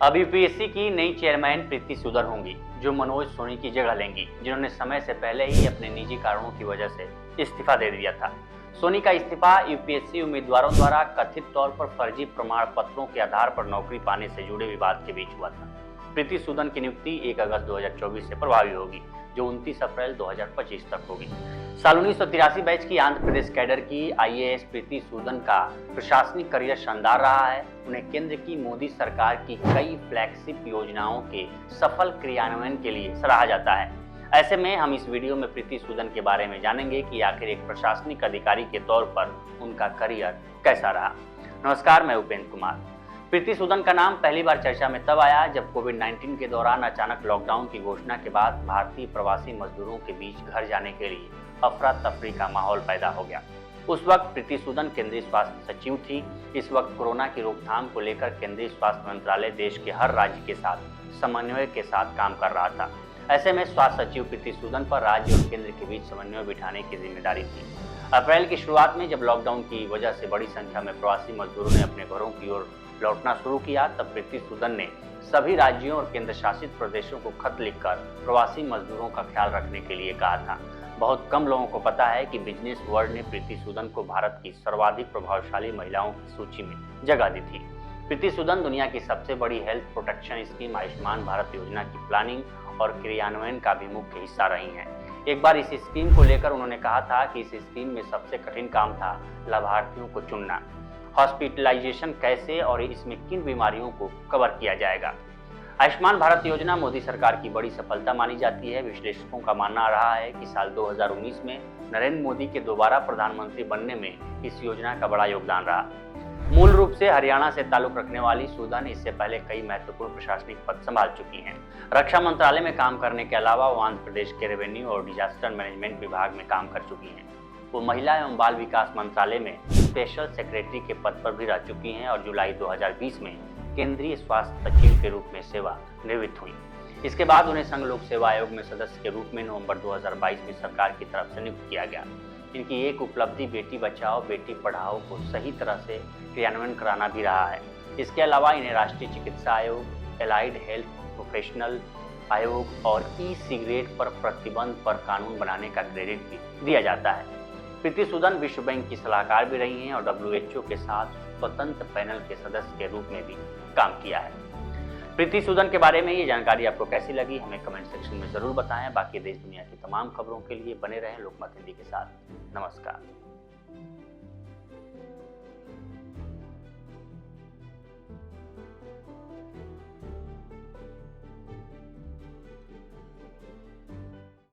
अब यूपीएससी की नई चेयरमैन प्रीति सूदन होंगी, जो मनोज सोनी की जगह लेंगी, जिन्होंने समय से पहले ही अपने निजी कारणों की वजह से इस्तीफा दे दिया था। सोनी का इस्तीफा यूपीएससी उम्मीदवारों द्वारा कथित तौर पर फर्जी प्रमाण पत्रों के आधार पर नौकरी पाने से जुड़े विवाद के बीच हुआ था। प्रीति सूदन की नियुक्ति 1 अगस्त 2024 से प्रभावी होगी, जो 29 अप्रैल 2025 तक होगी। साल 1983 बैच की आंध्र प्रदेश कैडर की आईएएस प्रीति सूदन का प्रशासनिक करियर शानदार रहा है। उन्हें केंद्र की मोदी सरकार की कई फ्लैगशिप योजनाओं के सफल क्रियान्वयन के लिए सराहा जाता है। ऐसे में हम इस वीडियो में प्रीति सूदन के बारे में जानेंगे कि आखिर एक प्रशासनिक अधिकारी के तौर पर उनका करियर कैसा रहा। नमस्कार, मैं उपेंद्र कुमार। प्रीति सूदन का नाम पहली बार चर्चा में तब आया जब कोविड-19 के दौरान अचानक लॉकडाउन की घोषणा के बाद भारतीय प्रवासी मजदूरों के बीच घर जाने के लिए अफरा तफरी का माहौल पैदा हो गया। उस वक्त प्रीति सूदन केंद्रीय स्वास्थ्य सचिव थी। इस वक्त कोरोना की रोकथाम को लेकर केंद्रीय स्वास्थ्य मंत्रालय देश के हर राज्य के साथ समन्वय के साथ काम कर रहा था। ऐसे में स्वास्थ्य सचिव प्रीति सूदन पर राज्य और केंद्र के बीच समन्वय बिठाने की जिम्मेदारी थी। अप्रैल की शुरुआत में जब लॉकडाउन की वजह से बड़ी संख्या में प्रवासी मजदूरों ने अपने घरों की ओर लौटना शुरू किया, तब प्रीति सूदन ने सभी राज्यों और केंद्र शासित प्रदेशों को खत लिखकर प्रवासी मजदूरों का ख्याल रखने के लिए कहा था। बहुत कम लोगों को पता है कि बिजनेस वर्ल्ड ने प्रीति सूदन को भारत की सर्वाधिक प्रभावशाली महिलाओं की सूची में जगह दी थी। प्रीति सूदन दुनिया की सबसे बड़ी health protection scheme Ayushman Bharat योजना की प्लानिंग और क्रियान्वयन का भी मुख्य हिस्सा रही हैं। एक बार इस स्कीम को लेकर उन्होंने कहा था कि इस स्कीम में सबसे कठिन काम था लाभार्थियों को चुनना, हॉस्पिटलाइजेशन कैसे और इसमें किन बीमारियों को कवर किया जाएगा। आयुष्मान भारत योजना मोदी सरकार की बड़ी सफलता मानी जाती है। विश्लेषकों का मानना रहा है कि साल 2019 में नरेंद्र मोदी के दोबारा प्रधानमंत्री बनने में इस योजना का बड़ा योगदान रहा। मूल रूप से हरियाणा से ताल्लुक रखने वाली सूदन इससे पहले कई महत्वपूर्ण प्रशासनिक पद संभाल चुकी हैं। रक्षा मंत्रालय में काम करने के अलावा वो आंध्र प्रदेश के रेवेन्यू और डिजास्टर मैनेजमेंट विभाग में काम कर चुकी हैं। वो महिला एवं बाल विकास मंत्रालय में स्पेशल सेक्रेटरी के पद पर भी रह चुकी हैं और जुलाई 2020 में केंद्रीय स्वास्थ्य सचिव के रूप में सेवा निवृत्त हुई। इसके बाद उन्हें संघ लोक सेवा आयोग में सदस्य के रूप में नवंबर 2022 में सरकार की तरफ से नियुक्त किया गया। इनकी एक उपलब्धि बेटी बचाओ बेटी पढ़ाओ को सही तरह से क्रियान्वयन कराना भी रहा है। इसके अलावा इन्हें राष्ट्रीय चिकित्सा आयोग, एलाइड हेल्थ प्रोफेशनल आयोग और ई सिगरेट पर प्रतिबंध पर कानून बनाने का क्रेडिट भी दिया जाता है। प्रीति सूदन विश्व बैंक की सलाहकार भी रही हैं और WHO के साथ स्वतंत्र पैनल के सदस्य के रूप में भी काम किया है। प्रीति सूदन के बारे में ये जानकारी आपको कैसी लगी, हमें कमेंट सेक्शन में जरूर बताएं। बाकी देश दुनिया की तमाम खबरों के लिए बने रहें लोकमत हिंदी के साथ। नमस्कार।